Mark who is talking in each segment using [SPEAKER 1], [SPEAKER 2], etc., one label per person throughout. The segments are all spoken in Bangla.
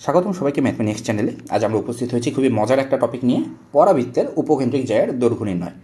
[SPEAKER 1] স্বাগতম সবাইকে ম্যাথমেটিক্স চ্যানেলে। আজ আমরা উপস্থিত হয়েছি খুবই মজার একটা টপিক নিয়ে, পরাবৃত্তের উপকেন্দ্রিক জ্যায়ের দৈর্ঘ্য নির্ণয়।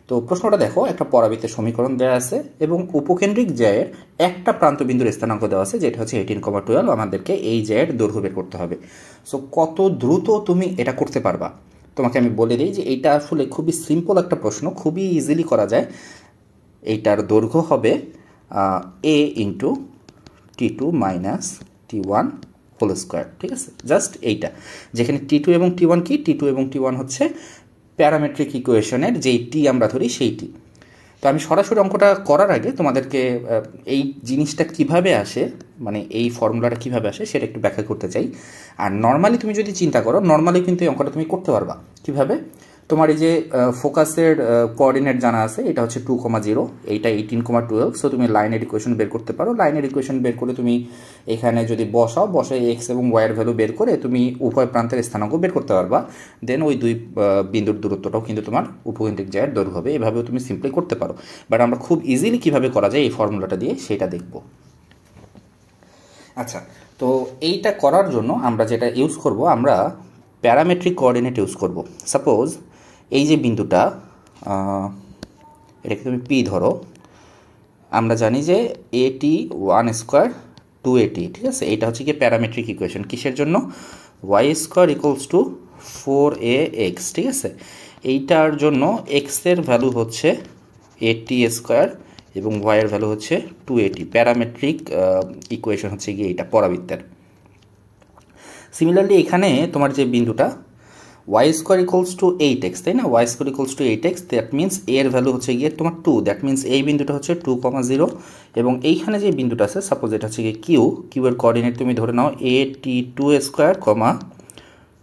[SPEAKER 1] তো প্রশ্নটা দেখো, একটা পরাবৃত্তের সমীকরণ দেওয়া আছে এবং উপকেন্দ্রিক জ্যায়ের একটা প্রান্তবিন্দুর স্থানাঙ্ক দেওয়া আছে, যেটা হচ্ছে 18,12। আমাদেরকে এই জ্যায়ের দৈর্ঘ্য বের করতে হবে। সো কত দ্রুত তুমি এটা করতে পারবা তোমাকে আমি বলে দিই যে এইটা আসলে খুবই সিম্পল একটা প্রশ্ন, খুবই ইজিলি করা যায়। এইটার দৈর্ঘ্য হবে a into T2 minus T1 whole square. ঠিক আছে, জাস্ট এইটা, যেখানে T2 এবং T1 কি, T2 এবং T1 হচ্ছে প্যারামেট্রিক ইকুয়েশনের যেই টি আমরা ধরি সেই টি। তো আমি সরাসরি অঙ্কটা করার আগে তোমাদেরকে এই জিনিসটা কিভাবে আসে, মানে এই ফর্মুলাটা কিভাবে আসে সেটা একটু ব্যাখ্যা করতে চাই। আর নর্মালি তুমি যদি চিন্তা করো, নর্মালি কিন্তু এই অঙ্কটা তুমি করতে পারবা। কিভাবে? তোমার এই যে ফোকাসের কোঅর্ডিনেট জানা আছে, এটা হচ্ছে 2,0, এইটা 18,12। সো তুমি লাইনের ইকুয়েশন বের করতে পারো। লাইনের ইকুয়েশন বের করে তুমি এখানে যদি বসে এক্স এবং ওয়াইয়ের ভ্যালু বের করে তুমি উভয় প্রান্তের স্থানাঙ্ক বের করতে পারবা। দেন ওই দুই বিন্দুর দূরত্বটাও কিন্তু তোমার উপকেন্দ্রিক জ্যায়ের দৈর্ঘ্য হবে। এভাবেও তুমি সিম্পলি করতে পারো, বাট আমরা খুব ইজিলি কীভাবে করা যায় এই ফর্মুলাটা দিয়ে সেটা দেখব। আচ্ছা, তো এইটা করার জন্য আমরা যেটা ইউজ করব, আমরা প্যারামেট্রিক কোঅর্ডিনেট ইউজ করব। সাপোজ এই যে বিন্দুটা, এটাকে তুমি পি ধরো। আমরা জানি যে AT1² 2AT, ঠিক আছে। এইটা হচ্ছে কি প্যারামেট্রিক ইকুয়েশন, কিসের জন্য? y² = 4ax, ঠিক আছে। এইটার জন্য এক্সের ভ্যালু হচ্ছে AT² এবং ওয়াইয়ের ভ্যালু হচ্ছে 2AT। প্যারামেট্রিক ইকুয়েশন হচ্ছে গিয়ে এইটা পরাবৃত্তের। সিমিলারলি এখানে তোমার যে বিন্দুটা y² = 8x, তাই না? y² = 8x, দ্যাট মিনস এর ভ্যালু হচ্ছে গিয়ে তোমার 2, দ্যাট মিনস এই বিন্দুটা হচ্ছে 2,0 এবং এইখানে যে বিন্দুটা আছে, সাপোজ এটা হচ্ছে গিয়ে কিউ এর কোঅর্ডিনেট তুমি ধরে নাও AT2²,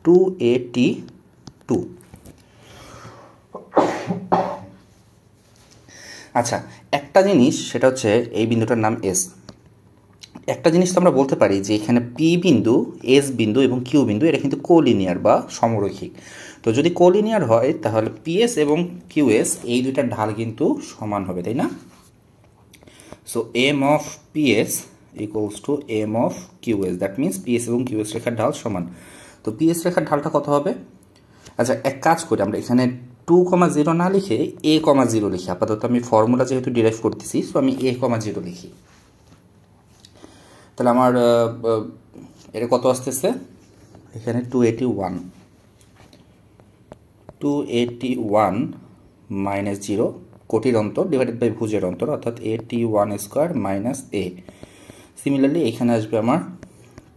[SPEAKER 1] 2AT2। আচ্ছা, একটা জিনিস সেটা হচ্ছে এই বিন্দুটার নাম এস। একটা জিনিস তো আমরা বলতে পারি যে এখানে পি বিন্দু, এস বিন্দু এবং কিউ বিন্দু এটা কিন্তু কোলিনিয়ার বা সমরৈখিক। তো যদি কোলিনিয়ার হয় তাহলে পিএস এবং কিউএস এই দুইটার ঢাল কিন্তু সমান হবে, তাই না? So M of PS = M of QS, that means PS এবং কিউএস রেখার ঢাল সমান। তো পিএস রেখার ঢালটা কত হবে? আচ্ছা, এক কাজ করি, আমরা এখানে 2,0 না লিখে a,0 লিখি। আপাতত আমি ফর্মুলা যেহেতু ডিরাইভ করতেছি, সো আমি a,0 লিখি। তাহলে আমার এটা কত আসতেছে? এখানে 281 মাইনাস 0, কোটির অন্তর ডিভাইডেড বাই ভুজের অন্তর, অর্থাৎ AT1² মাইনাস a। সিমিলারলি এখানে আসবে আমার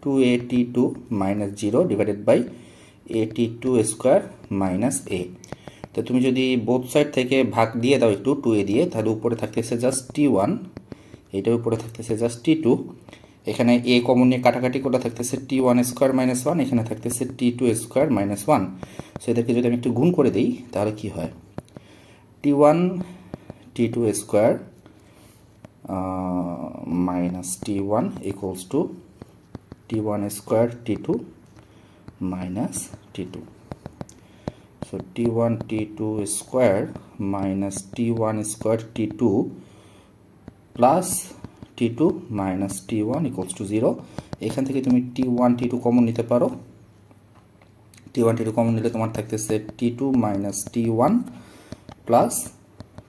[SPEAKER 1] 282 minus 0 divided by AT2² minus a। তো তুমি যদি বোথ সাইড থেকে ভাগ দিয়ে দাও একটু 2a দিয়ে, তাহলে উপরে থাকতেছে জাস্ট T1, এইটার উপরে থাকতেছে জাস্ট T2। এখানে a কমন নিয়ে কাটাকাটি করে থাকতেছে T1² মাইনাস 1, এখানে থাকতেছে T2² মাইনাস 1। সো এদেরকে যদি আমি একটু গুণ করে দিই তাহলে কি হয়? T1 T2² minus T1 = T1² T2 minus T2। So T1 T2² minus T1² T2 plus T2 minus T1 = 0। এখান থেকে তুমি T1 T2 কমন নিতে পারো। T1 T2 কমন নিলে তোমার থাকতেছে T2 minus T1 plus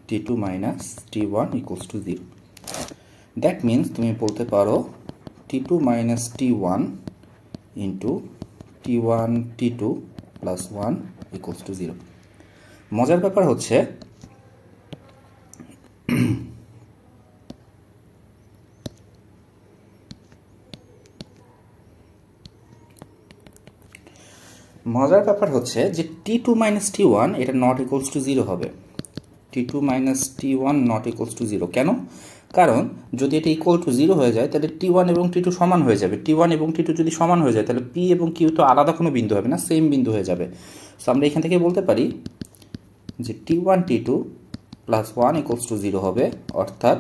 [SPEAKER 1] T2 minus T1 = 0। That means তুমি বলতে পারো T2 minus T1 into T1 T2 plus 1 = 0। মজার ব্যাপার হচ্ছে যে T2 মাইনাস T1 এটা নট ইকুয়ালস টু 0 হবে। T2 minus T1 not equals to 0 কেন? কারণ যদি এটা ইকুয়াল টু 0 হয়ে যায় তাহলে T1 এবং T2 সমান হয়ে যাবে। T1 এবং T2 যদি সমান হয়ে যায় তাহলে P এবং Q তো আলাদা কোনো বিন্দু হবে না, সেম বিন্দু হয়ে যাবে। সো আমরা এখান থেকে বলতে পারি যে T1 T2 প্লাস 1 = 0 হবে, অর্থাৎ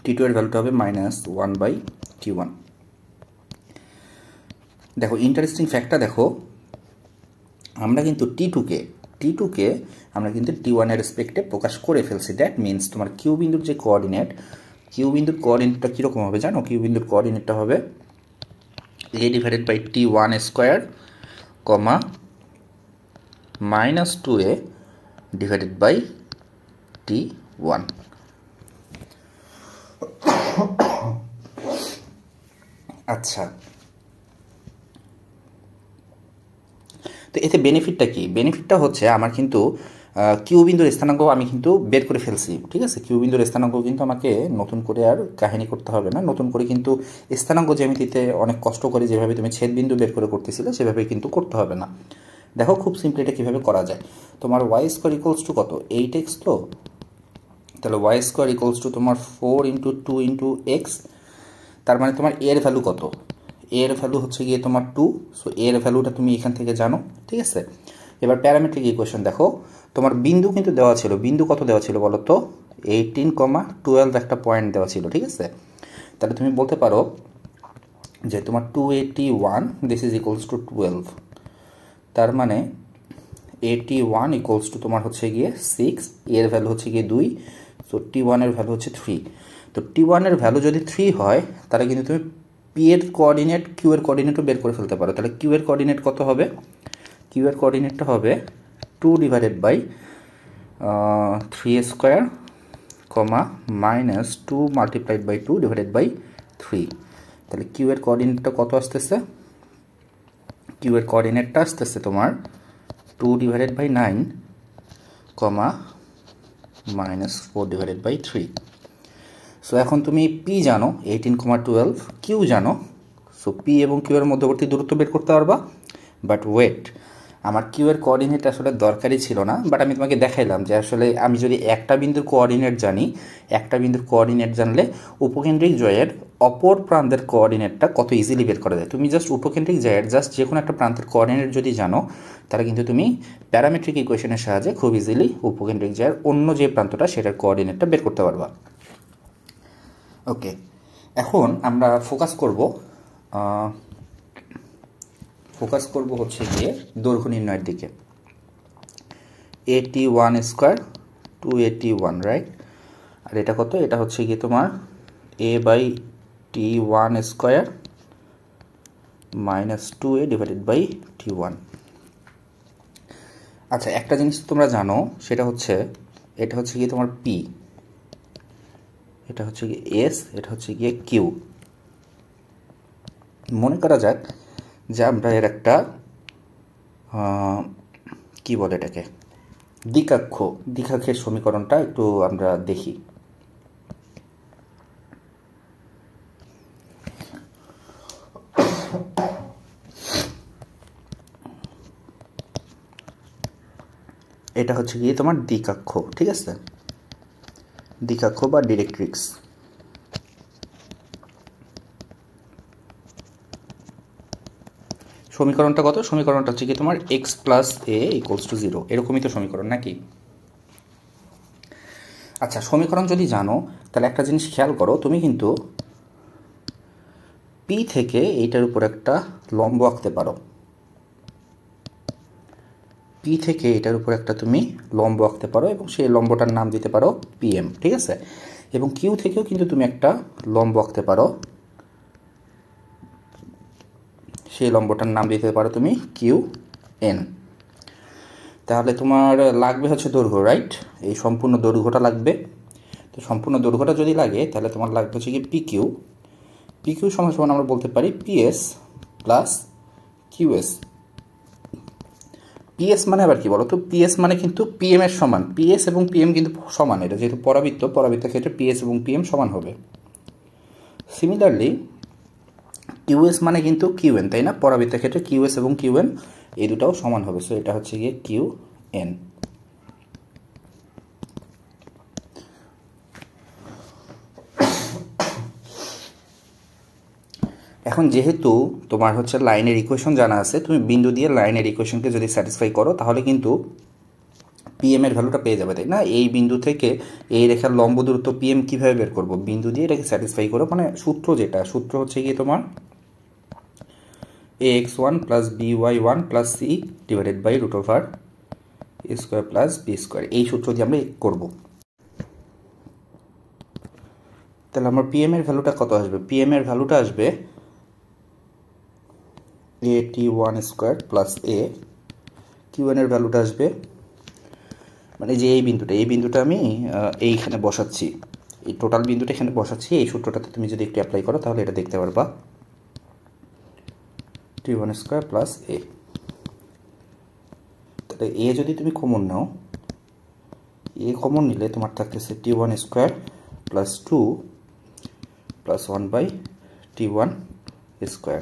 [SPEAKER 1] T2 এর ভ্যালুটা হবে -1/Q1। দেখো ইন্টারেস্টিং ফ্যাক্টটা দেখো, আমরা কিন্তু T2কে আমরা কিন্তু T1 এর রেসপেক্টে প্রকাশ করে ফেলছি। দ্যাট মিনস তোমার কিউ বিন্দুর যে কোঅর্ডিনেট কিউ বিন্দুর কোঅর্ডিনেটটা কীরকম হবে জানো? কিউ বিন্দুর কোঅর্ডিনেটটা হবে a divided by t1 square comma minus 2a divided by t1। আচ্ছা, তো এতে বেনিফিটটা কি? বেনিফিটটা হচ্ছে আমার কিন্তু কিউ বিন্দুর স্থানাঙ্ক আমি কিন্তু বের করে ফেলছি, ঠিক আছে? কিউ বিন্দুর স্থানাঙ্ক কিন্তু আমাকে নতুন করে আর কাহিনী করতে হবে না, নতুন করে কিন্তু স্থানাঙ্ক জ্যামিতিতে অনেক কষ্ট করে যেভাবে তুমি ছেদ বিন্দু বের করে করতেছিলে সেভাবে কিন্তু করতে হবে না। দেখো খুব সিম্পলি এটা কীভাবে করা যায়। তোমার ওয়াই স্কোয়ার ইকুয়ালস টু কত? 8x, তো তাহলে ওয়াই স্কোয়ার ইকুয়ালস টু তোমার 4 ইন্টু 2 ইন্টু এক্স। তার মানে তোমার এর ভ্যালু কত? এর ভ্যালু হচ্ছে গিয়ে তোমার 2। সো এর ভ্যালুটা তুমি এখান থেকে জানো, ঠিক আছে? এবার প্যারামেট্রিক ইকুয়েশন দেখো, তোমার বিন্দু কিন্তু দেওয়া ছিল। বিন্দু কত দেওয়া ছিল বলো তো? 18,12 একটা পয়েন্ট দেওয়া ছিল, ঠিক আছে? তাহলে তুমি বলতে পারো যে তোমার 281 দিস ইজ ইকুয়ালস টু 12। তার মানে 81 ইকুয়ালস টু তোমার হচ্ছে গিয়ে 6, এর ভ্যালু হচ্ছে গিয়ে 2, সো t1 এর ভ্যালু হচ্ছে 3। তো t1 এর ভ্যালু যদি 3 হয় তাহলে কিন্তু তুমি পি এর কোঅর্ডিনেট কিউ এর কোঅর্ডিনেটও বের করে ফেলতে পারো। তাহলে কিউ এর কোঅর্ডিনেট কত হবে? কিউ এর কোঅর্ডিনেটটা হবে 2 divided by 3 square comma minus 2 multiplied by 2 divided by 3। তাহলে কিউ এর কোঅর্ডিনেটটা কত আসতেছে? কিউ এর কোঅর্ডিনেটটা আসতেছে তোমার 2 divided by 9 comma minus 4 divided by 3। So এখন তুমি পি জানো 18,12, কিউ জানো, সো পি এবং কিউ এর মধ্যবর্তী দূরত্ব বের করতে পারবা। বাট ওয়েট, আমার কিউ এর কোঅর্ডিনেট আসলে দরকারই ছিল না, বাট আমি তোমাকে দেখাইলাম যে আসলে আমি যদি একটা বিন্দুর কোঅর্ডিনেট জানি, একটা বিন্দুর কোঅর্ডিনেট জানলে উপকেন্দ্রিক জয়ের অপর প্রান্তের কোঅর্ডিনেটটা কত ইজিলি বের করা যায়। তুমি জাস্ট উপকেন্দ্রিক জয়ের জাস্ট যে কোনো একটা প্রান্তের কোঅর্ডিনেট যদি জানো তাহলে কিন্তু তুমি প্যারামেট্রিক ইকুয়েশনের সাহায্যে খুব ইজিলি উপকেন্দ্রিক জয়ের অন্য যে প্রান্তটা সেটার কোঅর্ডিনেটটা বের করতে পারবা। ওকে, এখন আমরা ফোকাস করব হচ্ছে গিয়ে দৈর্ঘ্য নির্ণয়ের দিকে। AT1 square 2AT1, right? আর এটা কত? এটা হচ্ছে গিয়ে তোমার a/t1 square minus 2a divided by t1। আচ্ছা, একটা জিনিস তোমরা জানো, সেটা হচ্ছে এটা হচ্ছে গিয়ে তোমার p, এটা হচ্ছে গিয়ে s, এটা হচ্ছে গিয়ে q। মনে করা যাক যে আমরা এর একটা কি বলে এটাকে, দ্বিঘাক্ষের সমীকরণটা একটু আমরা দেখি। এটা হচ্ছে গিয়ে তোমার দ্বিঘাক্ষ, ঠিক আছে? দ্বিঘাক্ষ বা ডিরেক্ট্রিক্স। সমীকরণটা কত? সমীকরণটা হচ্ছে কি তোমার x plus a equals to 0, এরকমই তো সমীকরণ নাকি? আচ্ছা, সমীকরণ যদি জানো তাহলে একটা জিনিস খেয়াল করো, তুমি কিন্তু p থেকে এইটার উপর একটা লম্ব আঁকতে পারো। p থেকে এটার উপর একটা তুমি লম্ব আঁকতে পারো এবং সেই লম্বটার নাম দিতে পারো pm, ঠিক আছে? এবং কিউ থেকেও কিন্তু তুমি একটা লম্ব আঁকতে পারো, সেই লম্বটার নাম দিতে পারো তুমি QN। তাহলে তোমার লাগবে হচ্ছে দৈর্ঘ্য, রাইট? এই সম্পূর্ণ দৈর্ঘ্যটা লাগবে। তো সম্পূর্ণ দৈর্ঘ্যটা যদি লাগে তাহলে তোমার লাগবে হচ্ছে কি PQ। PQ সমান সমান আমরা বলতে পারি PS প্লাস QS। PS মানে আবার কি বলো তো? PS মানে কিন্তু PM এর সমান। PS এবং PM কিন্তু সমান, এটা যেহেতু পরাবৃত্তের ক্ষেত্রে PS এবং PM সমান হবে। সিমিলারলি QS মানে কিন্তু QN, তাই না? পরাবৃত্তের ক্ষেত্রে QS এবং QN এই দুটাও সমান হবে। সো এটা হচ্ছে গিয়ে QN। এখন যেহেতু তোমার হচ্ছে লাইনের ইকুয়েশন জানা আছে, তুমি বিন্দু দিয়ে লাইনের ইকুয়েশনকে যদি স্যাটিসফাই করো তাহলে কিন্তু PM এর ভ্যালুটা পেয়ে যাবে, তাই না? এই বিন্দু থেকে এই রেখার লম্ব দূরত্ব PM কিভাবে বের করব? বিন্দু দিয়ে এটাকে স্যাটিসফাই করো, মানে সূত্র হচ্ছে গিয়ে তোমার ax1 plus by1 plus c divided by root over a square plus b square, এই সূত্র দিয়ে আমরা করব। তাহলে আমার পিএম এর ভ্যালুটা কত আসবে? পিএম এর ভ্যালুটা আসবে AT1 স্কোয়ার প্লাস এ। কিউ1 এর ভ্যালুটা আসবে, মানে যে এই বিন্দুটা আমি এইখানে বসাচ্ছি, এই টোটাল বিন্দুটা এখানে বসাচ্ছি। এই সূত্রটাতে তুমি যদি একটু অ্যাপ্লাই করো তাহলে এটা দেখতে পারবা, T1 স্কোয়ার প্লাস এ। তাহলে এ যদি তুমি কমন নাও, এ কমন নিলে তোমার থাকতেছে T1 square plus 2 plus 1/T1 square.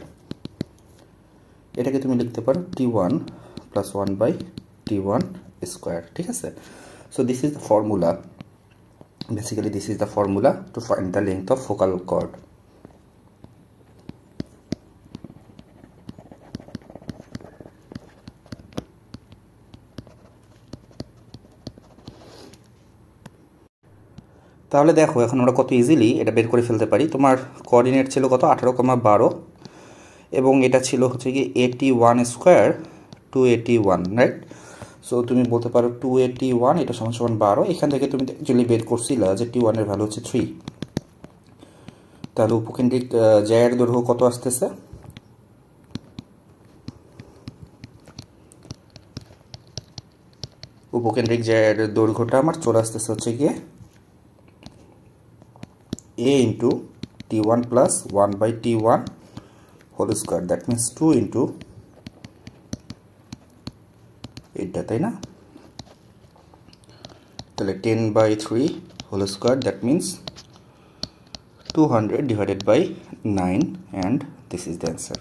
[SPEAKER 1] এটাকে তুমি লিখতে পারো T1 প্লাস 1/T1 স্কোয়ার। ঠিক আছে? So this is the formula, basically this is the formula to find the length of focal chord. তাহলে দেখো এখন আমরা কত ইজিলি এটা বের করে ফেলতে পারি। তোমার কোঅর্ডিনেট ছিল কত? 18,12, এবং এটা ছিল হচ্ছে কি AT1 স্কোয়ার 281, রাইট? সো তুমি বলতে পারো 281 এটা সমান সমান 12। এখান থেকে তুমি অ্যাকচুয়ালি বের করছিলা যে T1 এর ভ্যালু হচ্ছে 3। তাহলে উপকেন্দ্রিক জ্যায়ের দৈর্ঘ্য কত আসতেছে? উপকেন্দ্রিক জ্যায়ের দৈর্ঘ্যটা আমার চলে আসতেছে হচ্ছে গিয়ে A into T1 plus 1/T1 whole square, that means 2 into এইটা, তাই না? তাহলে 10/3 whole square, that means 200 divided by 9, and this is the answer.